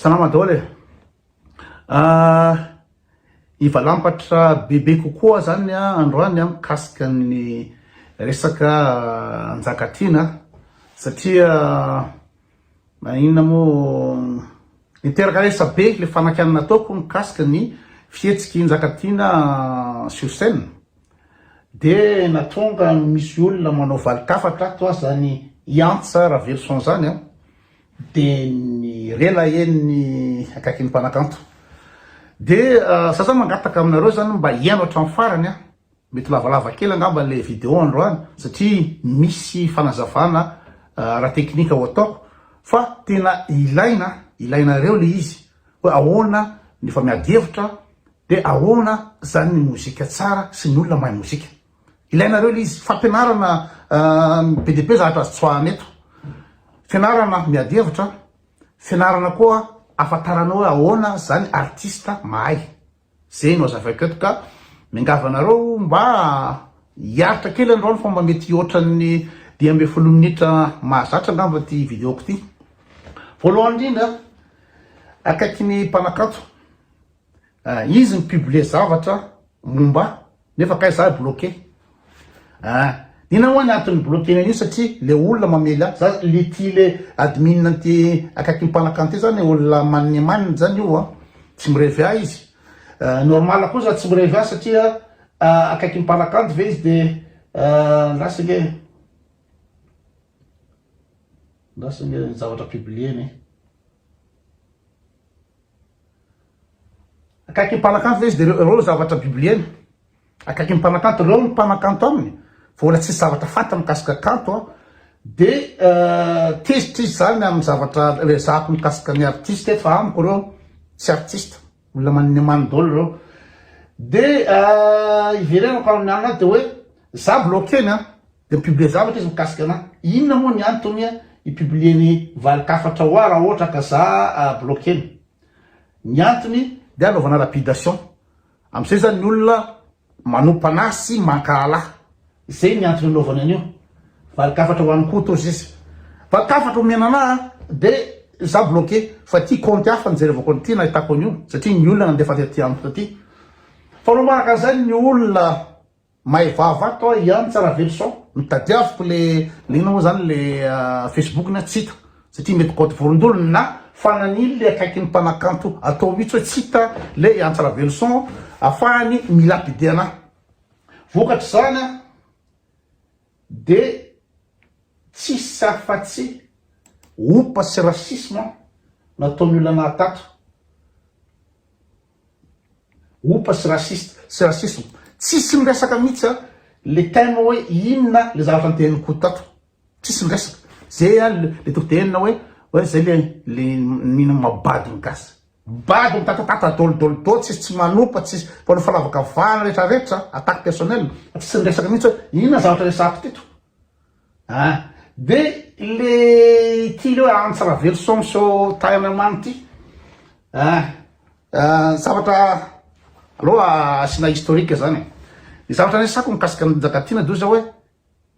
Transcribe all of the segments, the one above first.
Salama daholo ivalampatra bebe kokoa zany androany mikasika ny resaka anjakatiana satria inona mo niteraka resa be le fanakiana nataoko mikasika ny fihetsiky anjakatiana sur scène de natonga misy olona manao valikafatra toa zany iantsa Ravelson zany de ny rela eny akaiky ny mpanakanto de sasa mangataka aminareo zany mba hiaino hatramin'ny farany mety lavalava kely angamba le vidéo androany satria misy fanazavana raha teknika ho ataoko fa tena ilainareo le izy hoe ahoana ny fa miadihevitra de ahoana zany ny mozika tsara sy ny olona mahay mozika ilainareo le izy fampianarana PDP zahatra azy tsoahana eto fianarana miadihevitra fianarana koa afantaranao hoe ahoana zany artista mahay zay no azavaiko eto ka mingavanareo mba hiaritra kely androany fa mba mety ohatran'ny 10 minitra mahazatra angamba ty vidéoko ty voalohany indrindra akaiky ny mpanakanto izy mipublie zavatra momba nefa kay za bloqué dina hoany antony bloqué an'io satria le olona mamela za le ty le admin ty akaiky ny mpanakanto zany olona manimaniny zany io tsy mirevia izy normal koa za tsy mirevia satria akaiky ny mpanakanto ve izy de lasige zavatra publieny akaiky ny mpanakanto ve izy de reo zavatra publieny akaiky ny mpanakanto reo ny mpanakanto aminy vola tsy zavatra fanta mikasika kanto de tezitra izy zany amin'ny zavatra rezahako mikasika ny artiste fa amiko reo tsy artiste olona manimany dolo reo de iverenako amin'ny anaty de hoe za bloqueny de mipublie zavatra izy mikasika ana inona moa ny antony ipublieny valikafatra hoa raha ohatra ka za bloqueny ny antony de anaovana lapidation am'izay zany ny olona manompa sy mankahalahy zay ny antony anaovana an'io valikafatra ho an'ny koto izy valikafatra omenana de za bloqué fa ty compte hafa nijerevako an'ity nahitako an'io satria ny olona nandefa ty amiko taty fa no manaka an'izany ny olona mahay vava to iantsa Ravelson mitadiaviko le ina moa zany le Facebook na tsy hita satria mety côte vorondolo na fananily le akaiky ny mpanakanto atao mihitsy hoe tsy hita le iantsa Ravelson afahany milapide ana vokatry zany de tsisy afa-tsy opa sy rasisme nataony olona nahatato opa sy rasisme tsisy miresaka mihitsy le taina hoe inona le zavatra nyteniny ko tato tsisy miresaka zay le tokotenina hoe zay le nina mabady gasy bady mitatatata adolodolo tsisy tsy manopa tsisy fa no falavaka vana rehetrarehetra attaque personnel tsisy miresaka mihitsy hoe inona zavatra resako tito de le ty le antsa Ravelson so taina mamy ty zavatra aloha asina historique zany ny zavatra resako mikasika ny Njakatiana do za hoe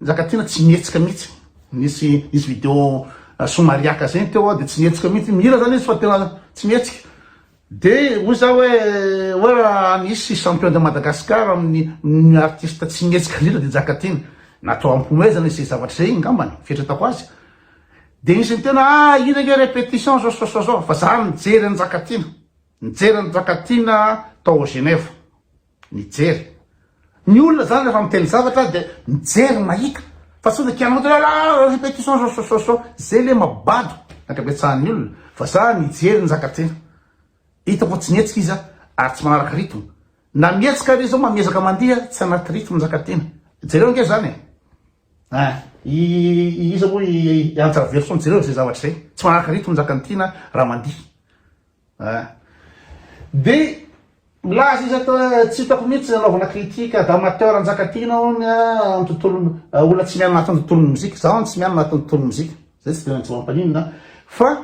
Njakatiana tsy mietsika mihitsy nisy vidéo somariaka zay teo de tsy mietsika mihitsy mihira zany izy fa tena tsy mietsika de hoy za hoe nisy champion de Madagascar amin'ny artiste tsy mietsika lila de Njakatiana natao ampomezana zay zavatra zay ngambany fieritako azy de nisy ny tena ina nge répétition zao fa za nijery ny Njakatiana tao Genève nijery ny olona zany rehefa miteny zavatra de mijery mahita fa tsy de kianao répétition zao zay le mabado nakabetsahan'ny olona fa za nijery ny Njakatiana hitako tsy mietsika izy ary tsy manaraka rythme na mietsika re zao mamiezaka mandiha tsy anaty rythme Njakatiana jereo nge zany iza moa iantsa Ravelson jereo zay zavatra zay tsy manaraka rythme Njakatiana raha mandiha de milaza izy tsy hitako mihitsy anaovana kritika d'amateur Njakatiana ony amin'ny tontolo olona tsy miana anatin'ny tontolo mozika za tsy miana anatin'ny tontolo mozika zay tsy tena tsy mampanina fa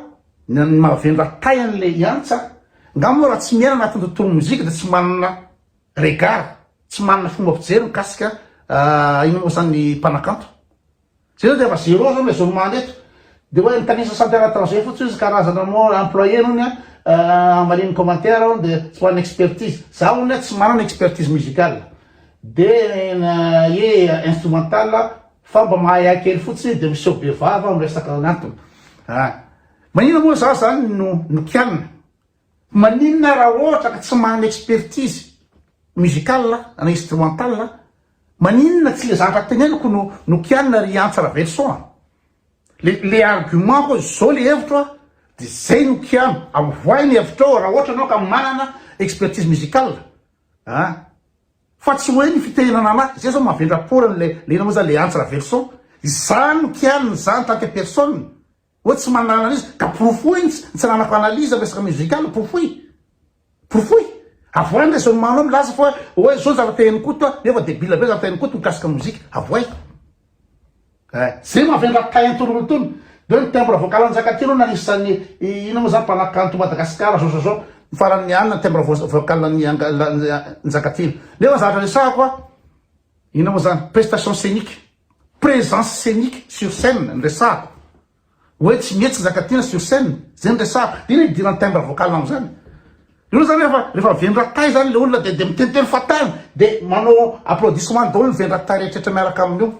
ny mahavenra tayan'le iantsa ngamo raha tsy miana anatin'ny tontolo mozika de tsy manana regard tsy manana fomba fijery mikasika ino moa zany mpanakanto zay de efa zéro zany le zone mandeto de hoe nitanisa santé à l'étranger fotsiny izy karazana mo employé nony maliny commentaire ao de tsy hoan'ny expertise za onya tsy manana expertise musicale de na ie instrumental fa mba mahay akely fotsiny de miseho be vava amresaka anatony manina moa za zany no kianina maninona raha ohatra ka tsy manana expertise musicale na instrumental maninona tsy le zavatra teneniko no kianina ry antsara verson le argument ko zao le hevitra de zay no kiano avoay ny hevitrao raha ohatra anao ka manana expertise musicale fa tsy hoe ny fitehinana anazy zay zao mahavendraporany le ina moa zany le antsara verson za no kianina za en tant que personne hoe tsy manana an'izy ka profoy tsy nanako analyse resaka musicale profoy avoay le somanao milaza fa hoe zao zava-tehiny koto nefa debile be zava-tehiny koto mikasika mozika avoay zay mahavendra taintonolo tony de ny timbre vocal anjakatino nanisany ina moa zany mpanakanto Madagasikara zao farany anina timbre vocal njakatino nefa zavatra resahako ina moa zany prestation scénique présence scénique sur scène nresahako hoe tsy mihetsy zakatina sur scène zay nresahako dina idirany timbre vocal amo zany io zany rehefa vendratay zany le olona de miteniteny fatany de manao applaudissement daholo ny vendratay rehetrrehetra miaraka amin'io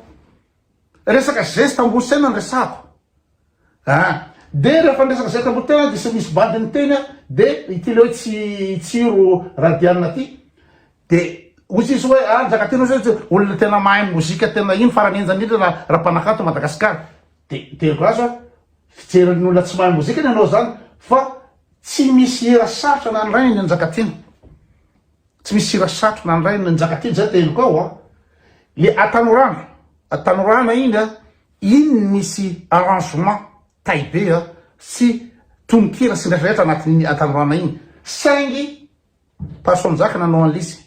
resaka geste ambosena nresahako de rehefa resaka geste ambotena de sy misy bandiny teny de ity le hoe tsiro radianina ty de ozy izy hoe njakatena zay olona tena mahay mozika tena iny farany enjanindra raha mpanakato Madagasikara de teriko azy fijeran'ny olona tsy mahay mozika ny anao zany fa tsy misy hira sarotra na nray ny anjakatiny tsy misy hira sarotra na nray ny anjakatiny zay teniko ao le atanorana iny iny misy arrangement taibe sy tononkira sy ndraitrarehetra anatin'ny atanorana iny saingy pasonjaka nanao an'lizy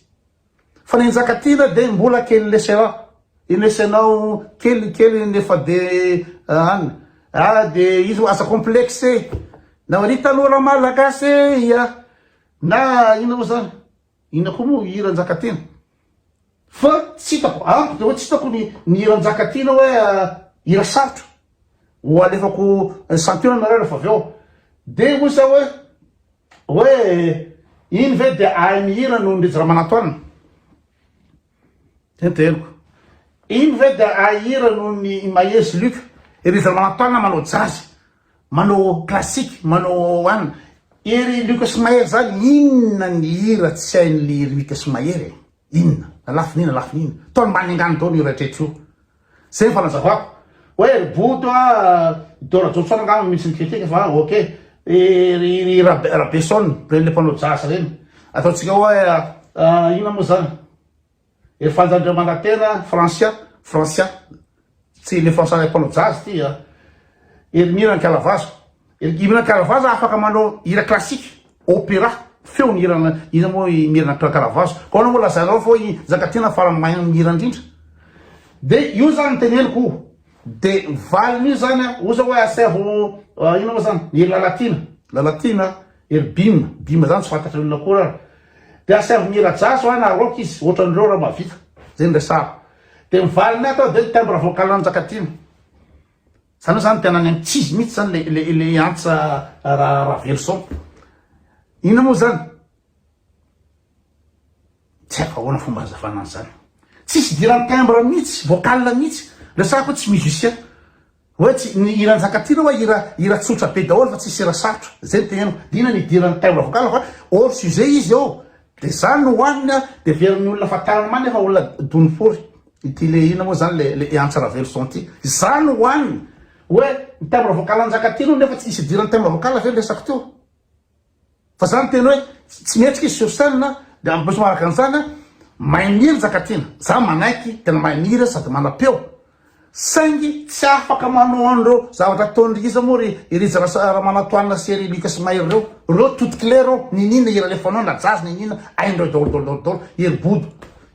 fa ny anjakatina de mbola kely lesera inesenao kelikely nefa de de izy asa complexe na ny tanora malagasy na ina moa zany ina koa moa hiranjakatiana fa tsy hitako ampo de hoe tsy hitako ny hiranjakatiana hoe hira sarotra ho alefako santiona nareo rehefa avy eo de oza hoe iny ve de ahay mihira no ndrezy raha manatoanina tenteniko iny ve de ahay hira no ny mahezy luka ery raha manatoanina manao jazy manao classique manao anina ery Lucas Mahery zany inona ny hira tsy hain'ly Lucas Mahery inona alafin'ina taony mbany angano dao ny rehetrarehetra io zay fanazavako hoe ry boto dora jotsoana angano misy ny critique fa ok ry Rabesson reny le mpanao jasy reny ataotsika hoe ina moa zany ery fanjandriamanatena Francia tsy le français le mpanao jasy ty ery mirana kalavazo ery mirana kalavazo afaka manao hira classique opéra feo ny hirana ina moa mirana kalavazo ko anao moa lazanao fo zakatina farany mahay mihira indrindra de io zany teneniko de valiny io zany oza hoe asevo ina moa zany ery lalatina ery bima zany tsy fantatry olona koa de asevo mihira jasy na rock izy ohatran'ireo raha mavita zay nresahako de mivaliny atao de timbre vocal anjakatina zany zany tena ny tsizy mihitsy zany le antsa raha verson ina moa zany tsy haiko ahoana fomba hazavana zany tsisy dirany timbre mihitsy vocal mihitsy resahako tsy musicien hoe tsy ny hiranjakatina hoe hira tsotra be daholo fa tsisy hira sarotra zay ny teneniko dina ny dirany timbre vocal fa hors sujet izy eo de zany no hoanina de verin'ny olona fatany many efa olona dony fory ity le ina moa zany le antsara verson ty zany hoanina hoe ny timbre vocal anjakatino nefa tsy isy dirany timbre vocal ve resako teo fa zany teny hoe tsy mihetsika izy sur scène de ambeso maraka an'izany mahay mihira zakatina za manaiky tena mahay mihira sady manapeo saingy tsy afaka manao andreo zavatra ataondriza moa ry raha manatoanina sy ery Lucas Mahery reo toute clair ao ninina hira lefanao na jazy ninina aindreo dolo ery bodo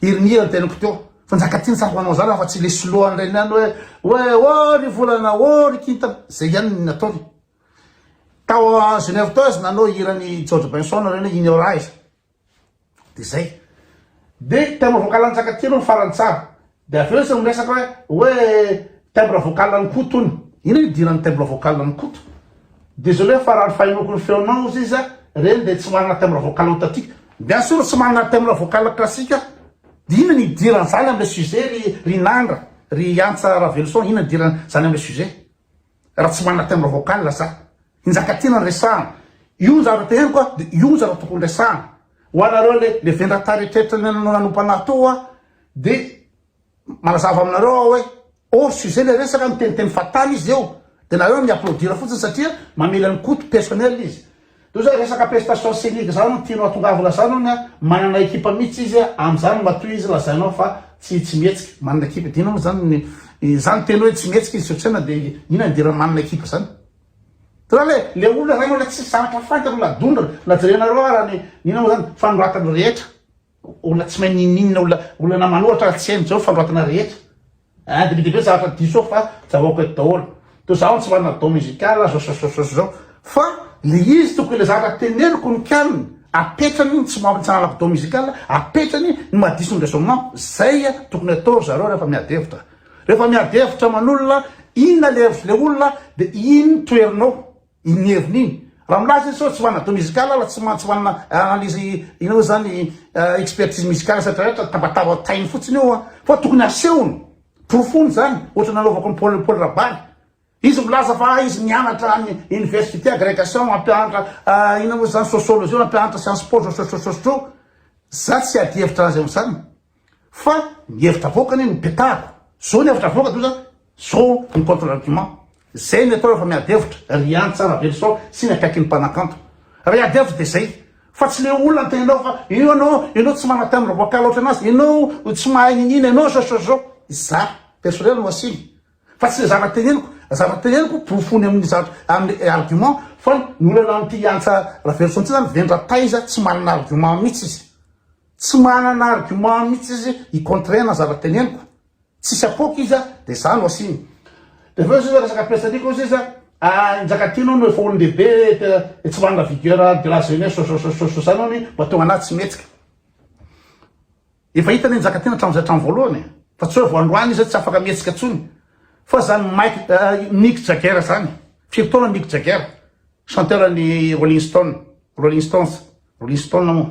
ery mihira ny teniko teo fa njakatiny sa manao zany fa tsy le sloany reny any hoe ry volana ry kintana zay ihany nataony tao Genève tao azy nanao hirany George Benson reny iny ora izy de zay de timbre vocal anjakatiny ny farany tsara de avy eo zay miresaka hoe timbre vocal ny koto iny ino idirany timbre vocal ny koto désolé farany fahinoko ny feonao izy reny de tsy manana thème vocal authentique. Bien sûr tsy manana thème vocal classique ina ny idirany zany amle sujet ry nandra ry antsa Ravelson, ina idirany zany amle sujet raha tsy manana thème vocal za injakatina ny resahana io zara tehany koa de io zara tokony resahana ho anareo le vendrata rehetrrehetra nanompanah toa de manazava aminareo ao hoe sujet le resaka miteniteny fatany izy eo de nareo miaplaudira fotsiny satria mamela ny koto personnel izy. Do zay resaka prestation scénique zany no tianao atongavana zany ony manana ekipa mihitsy izy am'zany matoy izy lazainao fa tsy mihetsika manana ekipa dinao moa zany zany teny hoe tsy mihetsika izy sotsena de ina ndirany manana ekipa zany. Raha le olona zany ole tsy zavatra fantany olona dondra na jerenareo raha nina moa zany fanoratana rehetra olona tsy mahay ninina olona namanoatra tsy hainy zao fanoratana rehetra debidebe zavatra diso fa zavaoko eto daholo to zaho tsy manana do musical zao fa le izy tokony le zavatra teneniko ny kaliny apetrany tsy manalako do musical apetrany ny mahadiso ny raisonnement zay tokony atao zareo rehefa miadevitra manolona inona le hevitry le olona de iny toerinao iny heviny iny raha milaza izy sao tsy manana do musical la tsy manana analyse ina hoe zany expertise musicale satrarehetra tabataba tainy fotsiny io fa tokony asehony profony zany ohatra nanaovako ny Paul Rabary izy milaza fa izy mianatra any université agrégation mampianatra ina moa zany sociologie mampianatra science po sososososotro za tsy ady hevitra azy am'zany fa mihevitra avokany mipetahako zao ny hevitra avoka do zany zao ny contre argument zay ny atao rehefa miadevitra riany tsara Ravelson sy ny akaiky ny mpanakanto raha iadevitra de zay fa tsy le olona antenao fa ianao tsy mana thème vocal oatra anazy ianao tsy mahay ninina ianao zao za personnel no asiny fa tsy le zava-teneniko profony amin'ny argument fa ny olana amty antsa Ravelson ty zany vendrataiza tsy manana argument mihitsy izy tsy manana argument mihitsy izy icontraina zava-teneniko tsisy apoky izy de za no asiny de fa izy resaka pestaniko izy injakatino no efa olon-dehibe tsy manana vigueur de la jeunesse zany ony mba tonga anazy tsy mihetsika efa hitany injakatina hatramizay hatramy voalohany fa tsy hoe voandroany izy tsy afaka mihetsika tsony fa zany Mick Jagger zany firy Mick Jagger chanteur ny Rolling Stones moa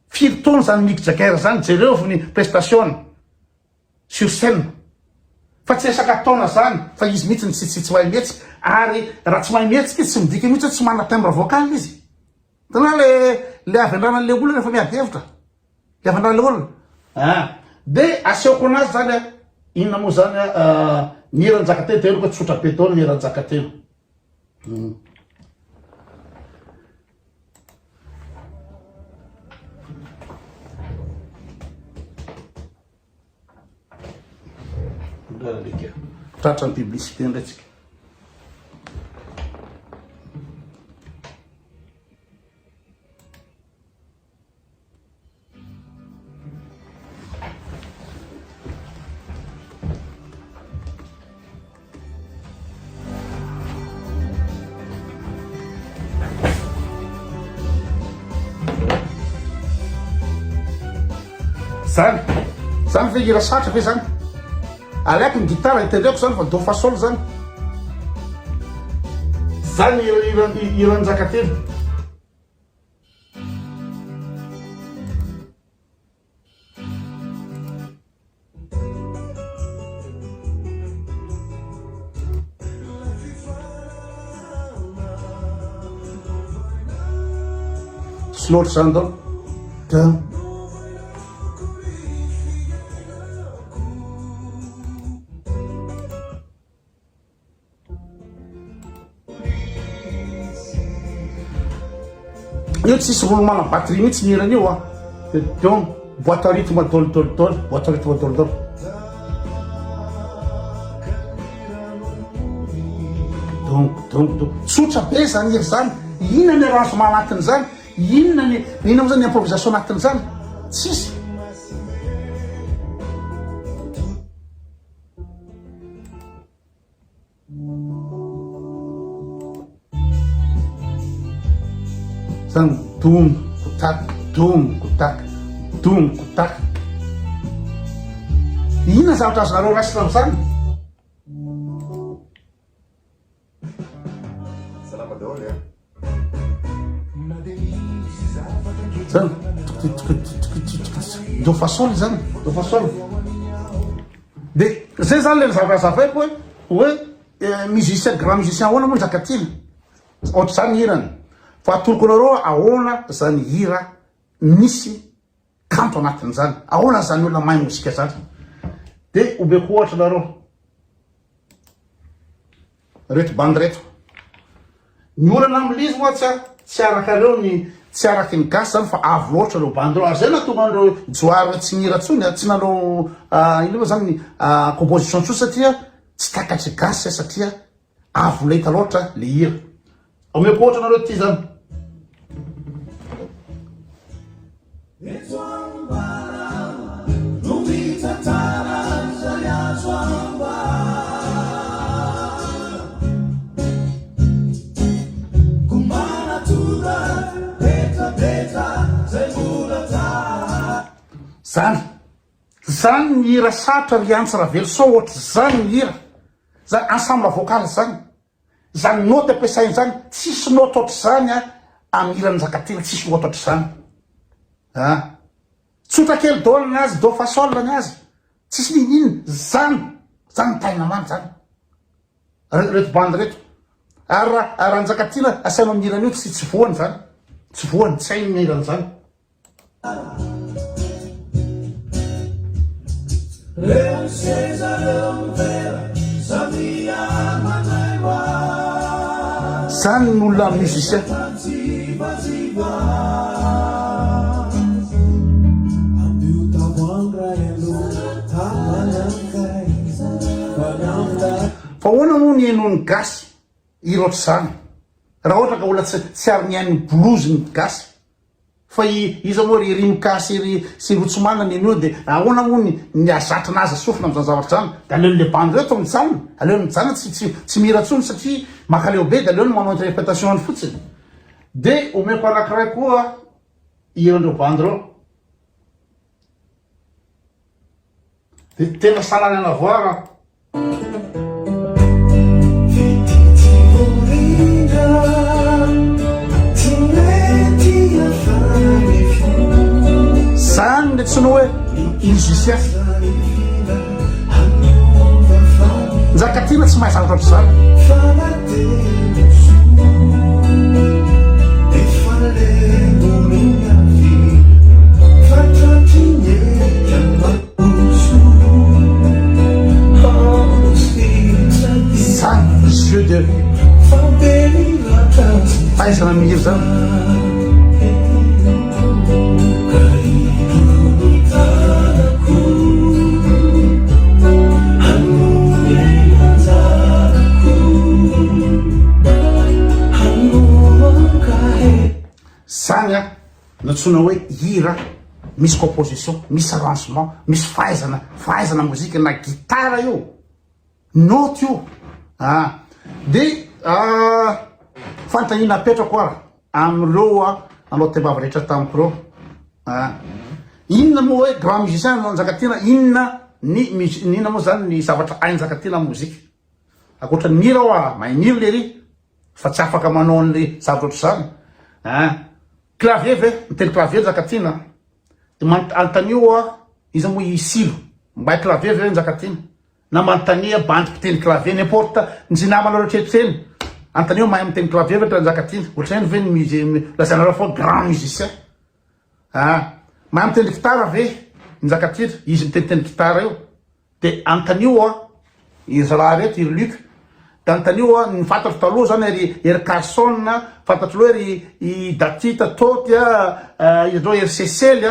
firy taona zany Mick Jagger zany jereo ny prestation sur scène fa tsy resaka taona zany fa izy mihitsy tsy mahay mihetsika ary raha tsy mahay mihetsika izy tsy midika mihitsy hoe tsy manana timbre vocal izy tana le avy andranan'le olona rehefa miadevitra le avy andran'le olona de asehoko anazy zany inona moa zany miheranjakateno de hoe tsotra be taona miheranjakateno tratra ny publicité ndraitsika zany fe hira satra fe zany alaiky ny gitara hitendreko zany fa do fasol zany iranjakatelo sloatra zany dao io tsisy rolo mana batterie mihitsy mirana io donc boîte à rythme dolidolidolo boîte à rythme dolidolo donc tsotra be zany ery zany inona ny arrangement anatiny zany inona moa zany improvisation anatiny zany tsisy zany dom kotak inona zavatra azonareo rasina am'zany salama daholo zany do fasole zany do fasole de zay zany le zavazavaiko hoe musicien grand musicien ahoana moa Njakatiana ohatra zany hirany fa atoloko anareo ahoana zany hira misy kanto anatiny zany ahoana zany olona mahay mozika zany de obeko ohatra nareo reto bandy reto ny olana amilizy moa tsy araka reo tsy araky ny gasy zany fa avo loatra reo bandy reo ary zay natonga andreo joary tsy nira tsony tsy nanao ino moa zany composition tso satria tsy takatry gasy satria avo leta loatra le hira omeko ohatra nareo ty zany zany ny hira sarotra riantsy raha velo so ohatra zany ny hira zany ensemble vocal zany note ampiasainy zany tsisy note ohatra zany amin'ny hirany Njakatiana tsisy note ohatra zany tsotra kely dôle ny azy do fa sol ny azy tsisy ninino zany taina many zany reto bandy reto ary raha Njakatiana asainao amin'ny hirany io tsy voany zany tsy voany tsy hainy ny hirany zany zany n'olona musicien fa hoana moa ny enony gasy hira ohatra zany raha ohatra ka olona tsy ary nihain'ny blues ny gasy fa iza moa ry rimokasy sy rotsomana ny io de ahoana moa ny azatranazy sofina am'zany zavatra zany de aleony le bandy reto mijanona aleony mijanona tsy mira tsony satria makaleo be de aleony manao interprétation any fotsiny de omeko anankiray koa hirandreo bandy reo de tena sanany anavoara zany le tsy nao hoe musicien Njakatiana tsy mahay zavatra ohatra zany zany jeu de fahaizana mihira zany zany natsona hoe hira misy composition misy arrangement misy fahaizana mozika na gitara io note io de fantahina apetrako ara amreo anao tembava rehetra tamiko reo inona moa hoe grand musicien Njakatiana inona moa zany ny zavatra hainy Njakatiana mozika akoatra ny hira mahay mihira le ry fa tsy afaka manao an'le zavatra ohatra zany clavier ve miteny clavier Njakatiana de manontany iza moa isilo mba clavier ve Njakatiana na manontania bandy mpiteny clavier n'importe ny namanao rehetrarehetra eny anontany mahay miteny clavier ve Njakatiana ohatrany ve lazanareo fa grand musicien mahay miteny gitara ve Njakatiana izy miteniteny gitara io de anontany izy raha reto iry Luc de anontany ny fantatro taloha zany ery Carson fantatro loha ery Datita Toty ireo ery Sesely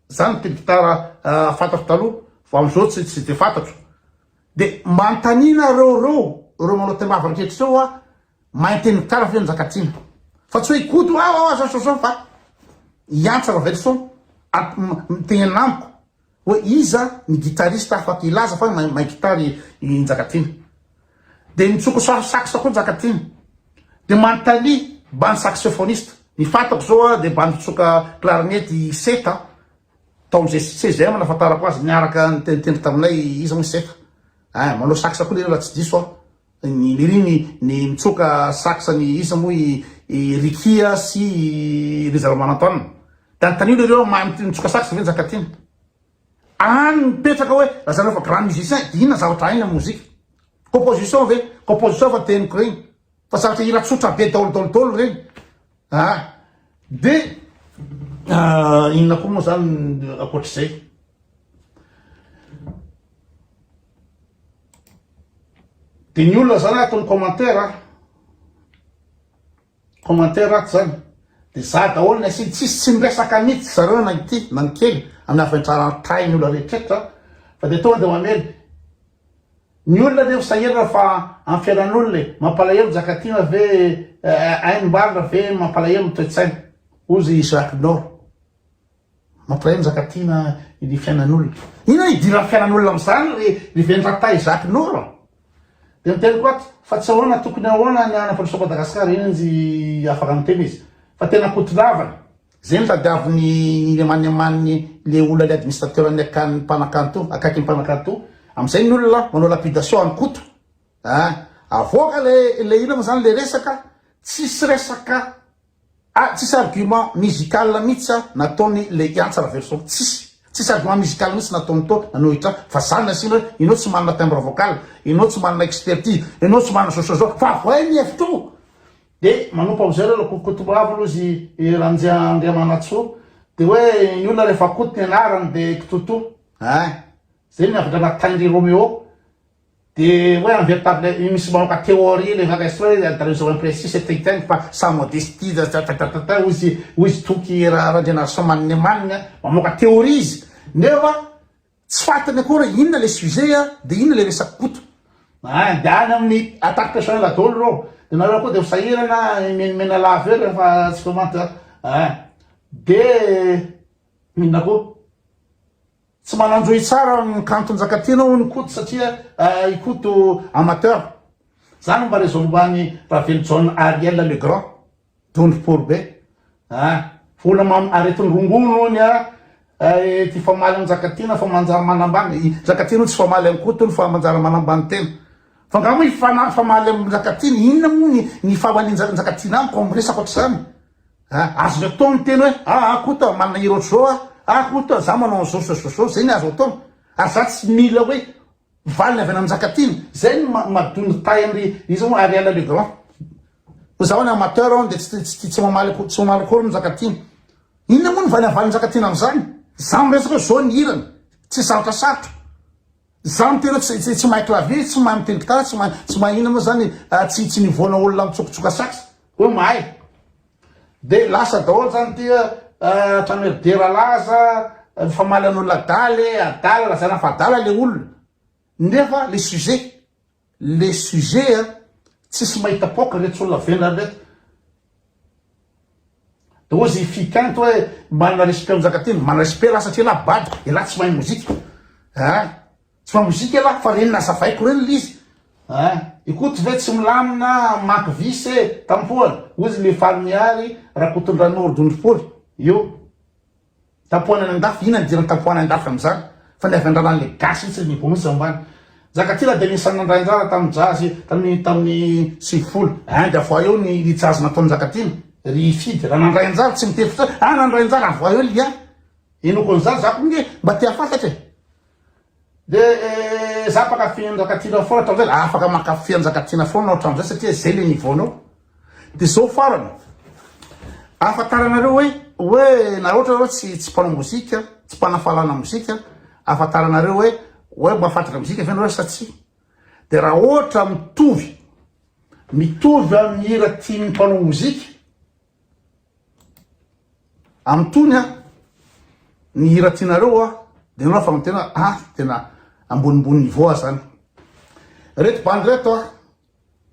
zany miteny gitara fantatro taloha fa amizao tsy de fantatro de mantanina reo manao tembava rehetra reo mahay miteny gitara ve Njakatiana fa tsy hoe ikody zao fa iantsa raha vely so miteny amiko hoe iza ny guitariste afaka ilaza fa mahay gitary Njakatiana de nitsoko saxa koa Njakatiana de manontany bandy saxophoniste ny fantako zao de bandy mitsoka clarinety seta taon'zay 16e nafatarako azy miaraka nitenitendry taminay izy moa seta manao saxa koa le raha tsy diso ny mitsoka saxa ny izy moa Rikia sy Rizal Manantoine Da tanilo ireo mitsoka sax ve Njakatiana. Any mipetraka hoe lazana fa grand musicien inona zavatra aina mozika. Composition ve composition fa teniko regny. Fa zavatra hira tsotra be daholo regny. De inona koa moa zany akoatr'izay. De ny olona zany ataony commentaire ato zany. De za daholo ny asidy tsy miresaka mihitsy zareo na ity na ny kely amin'ny aventraran-tainy olona rehetrrehetra fa de tonga de mamely. Ny olona rehefa sahirana fa amin'ny fiainan'olona mampalahelo Njakatiana ve Ainimbalina ve mampalahelo ny toe-tsaina. Ozy Jacques Nord. Mampalahelo Njakatiana ny fiainan'olona. Ina idiran'ny fiainan'olona am'izany le vendratay Jacques Nord. De miteny koa fa tsy ahoana tokony ahoana ny anam-pandrosoa Madagasikara iny izy afaka miteny izy. Fa tena kotolavana. Zay tadiaviny le manimaniny le olona le administrateur akany mpanakanto, akaiky mpanakanto. Am'izay ny olona manao lapidation any koto. Avoaka le ina moa zany le resaka, tsisy resaka, tsisy argument musical mihitsy nataony le Antsara Verso. Tsisy argument musical mihitsy nataony to nanohitra fa zany asina hoe inao tsy manana timbre vocal, inao tsy manana expertise, inao tsy manana sosozo fa voay ny efito. De manompa am'izay reo kotobravo aloha izy Andriamanatsoa. De hoe ny olona rehefa koto ny anarany de kitoto. Zay ny avatra anaty taindry Roméo. De hoe en véritable misy manoka théorie le vagasy hoe dans imprécis c'est fa sa modestie ozy toky raha Andrianarso maniny manina mamoka théorie izy. Nefa tsy fatany akory inona le sujet de inona le resaky koto. De any amin'ny attaque personnelle daholo reo. De nareo koa de sahirana mena lave rehefa tsy famanta. De minona koa tsy mananjoy tsara ny kanto Njakatiana ny koto satria ikoto amateur. Zany mba rezolvany Ravelo John Ariel Le Grand Dondry Pourbe. Fola aretiny rongono ny ty famaly amin'ny Njakatiana fa manjary manambany. Njakatiana tsy famaly amin'ny koto fa manjary manambany tena. Fa nga moa famaly amin'ny Njakatiana inona moa ny famalian Njakatiana amiko amin'ny resaka ohatr'izany. Azo atao ny teny hoe koto manana hira ohatr'izao koto za manao an'izao zay ny azo atao. Ary za tsy mila hoe valiny avy any Njakatiana. Zay ny madony tay amry izy moa Ariel Le Grand. Zaho ny amateur de tsy mamaly akory ny Njakatiana. Inona moa ny valiny Njakatiana am'izany? Za miresaka hoe zao ny hirany. Tsy sarotra sarotra. Za mitena tsy mahay clavier, tsy mahay miteny gitara, tsy mahay ina moa zany tsy nivoana olona mitsokotsoka sax. Hoe mahay. De lasa daholo zany tia trano dera laza famaly an'olona adala lazana fa adala le olona. Nefa le sujet tsisy mahita poka rehetra olona vena rehetra. De ozy fikanto hoe manana respect amin'ny Njakatiana, manana respect la satria la bady, la tsy mahay mozika. Tsy mahay mozika la fa reny nazavaiko reny l'izy. Ikoto ve tsy milamina manky visy tampoany. Ozy le farmiary Rakotondran'olo Dondropoly. Io. Tampoany any andafy, ina dirany tampoany andafy am'izany. Fa ny avy andranan'le gasy itsy ny bomisy ambany. Njakatiana de nisany nandrainjara tamin'ny jazy tamin'ny sivifolo. De avoa eo ny jazy nataony Njakatiana. Ry fidy, raha nandrainjara tsy mitety fotsiny. Nandrainjara avoa eo lia. Inoko an'izany zako nge mba tia fantatra. De za mpakafy Njakatiana foana hatram'izay afaka makafy Njakatiana foana hatram'izay satria zay le nivaonao. De zao farany. Afantaranareo hoe na ohatra reo tsy mpanao mozika, tsy mpanafalana mozika, afantaranareo hoe mba fantatra mozika ve nareo satsia. De raha ohatra mitovy amin'ny hira tian'ny mpanao mozika, amitony ny hira tianareo de anao fa tena tena ambonimbony niveau zany. Reto bandy reto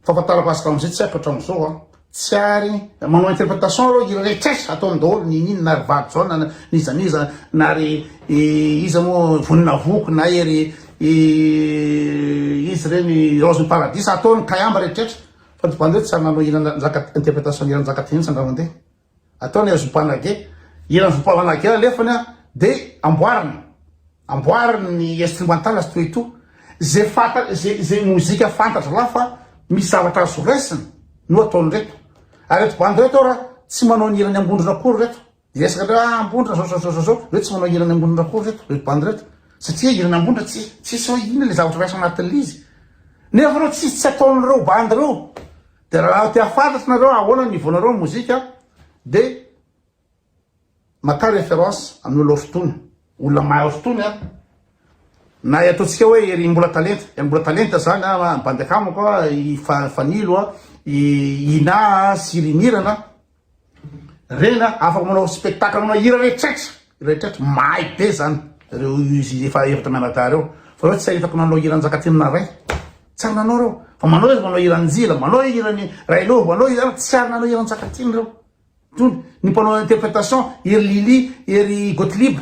fahafantarako azy kamo zay tsy haiko hatram'izao tsy ary manao interprétation reo hira rehetresa ataony daholo nininy na ry vady zao na nizaniza na ry iza moa vonina voko na ery izy reny Rose du Paradis ataony kayamba rehetrretra. Fa ty bandy reto tsy ary nanao interprétation hira Njakatiana tsy andra mandeha. Ataony Zopanage, hira Zopanage alefany de amboariny ny instrumental azy toy to zay mozika fantatra lafa misy zavatra azo resiny no ataony reto. Ary reto bandy reto raha tsy manao ny hirany ambondrona akory reto resaka ambondra zao hoe tsy manao hirany ambondra kory reto reto bandy reto satria hirany ambondra tsisy hoe ina le zavatra raisa anatin'le izy nefa reo tsy ataonareo bandy reo de raha te afantatry nareo ahoana nivonareo mozika de maka référence amin'ny olo fotoana olona mahay fotoany a na ataontsika hoe ery mbola talenta zany a bandy akamako a fanilo a ina sirimirana rena afaka manao spectacle manao hira rehetraretra mahay be zany reo izy efatra mianadahy reo fa reo tsy ahitako manao hiranjakatinina ray tsy ary nanao reo fa manao hiranjila manao hirany railo manao tsy ary nanao hiranjakatiny reo ny mpanao interprétation ery Lili ery Gottlieb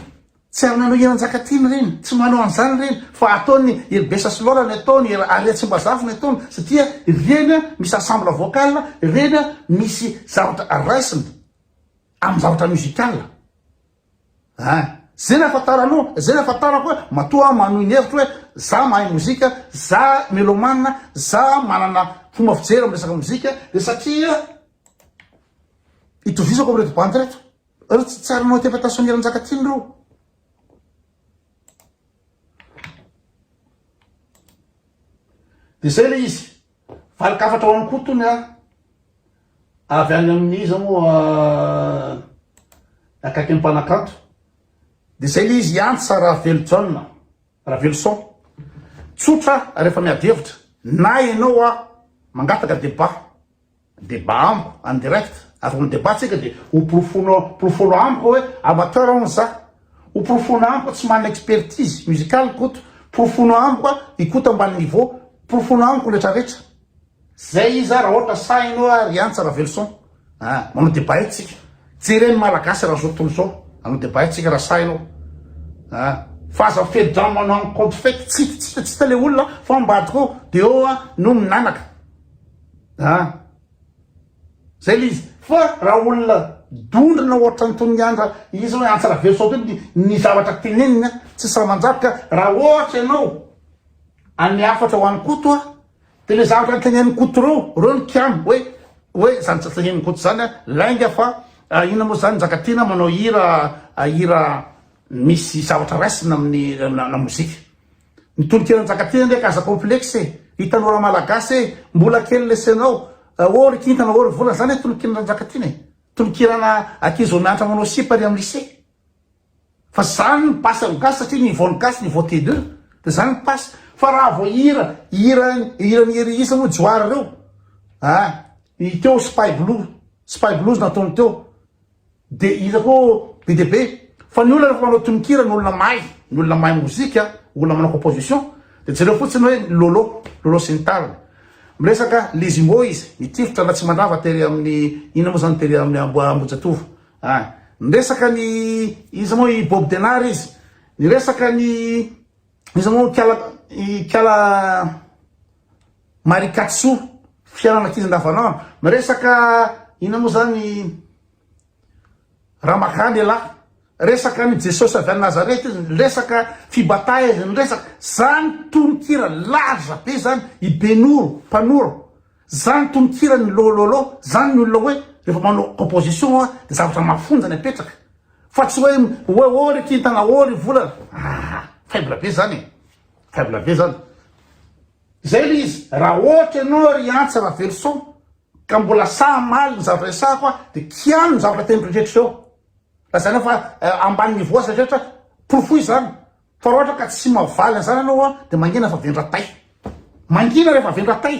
tsy ary nanao hiranjakatiny reny tsy manao an'izany reny fa ataony ery Besasolora ny ataony ery Ariatsimbazafy ny ataony satria reny misy ensemble vocal reny misy zavatra raisiny amin'ny zavatra musical zay ny afantaranao zay ny afantarako hoe matoa manohy ny hevitra hoe za mahay mozika za melomane za manana fomba fijery amin'ny resaka mozika de satria itovizako amin'ny reto bandy reto reo tsy tsara nao interprétation hiranjakatiny reo de zay le izy valikafatra ho any kotony avy any amin'iza moa akaiky mipanakanto de zay le izy antsa Ravelson tsotra rehefa miady hevitra na ianao a mangataka débat amiko en direct afaka my débat tsika de hoprofono amiko hoe amateur ao za hoprofono amiko tsy manana expertise musicale koto profono amiko ikoto ambany niveau profono amiko rehetrarehetra zay izy raha ohatra sainao a riantsa Ravelson manao débat etsika jereny malagasy raha zao tontolo zao manao débat etsika raha sainao fa aza fedra manao en compte fait tsy tale olona fa ambadiko de eo no minanaka zay le izy fa raha olona dondrina ohatra nytony andra izy hoe antsa Ravelson teo ny zavatra tenenina tsy samanjapika raha ohatra ianao any afatra ho any koto de le zavatra nyteneniny koto reo ny kiamo hoe zany tsy teneniny koto zany lainga fa ina moa zany zakatina manao hira misy zavatra raisina na mozika ny tolokirany zakatina ndraiky aza complexe hitanora malagasy mbola kely lesenao ory kintana ory vola zany tolokirana zakatina tolokirana akizo mianatra manao sipary amin'ny lycée fa zany ny pasy amin'gasy satria niveau ny gasy niveau T2 de zany ny pasy fa raha vo hirany ery isa moa joara reo teo spy blues nataony teo de izako BDB fa ny olona rehefa manao tonikira ny olona mahay mozika olona manao composition de jereo fotsiny hoe lolo sentariny miresaka lezimo izy mitifitra na tsy mandrava tery amin'ny ina moa zany tery amin'ny Ambojatovo niresaka ny izy moa i Bob Denard izy niresaka ny izy moa kiala Marikatsu fianana akizy andavanandro miresaka ina moa zany Ramakany ala resaka ny Jesosy avy any Nazareta izy resaka fibata izy resaka zany tonikira laza be zany i Benoro Panoro zany tonikira ny lololo zany ny olona hoe rehefa manao composition de zavatra mafonja ny apetraka fa tsy hoe ory kintana ory vola faible be zany zay le izy raha ohatra ianao ry antsa Ravelson ka mbola sa maly ny zavatra resako de kiano ny zavatra teny rehetra eo zany fa ambany niveau rehetra profoy zany fa raha ohatra ka tsy mavaly zany anao de mangina fa vendratay mangina rehefa vendratay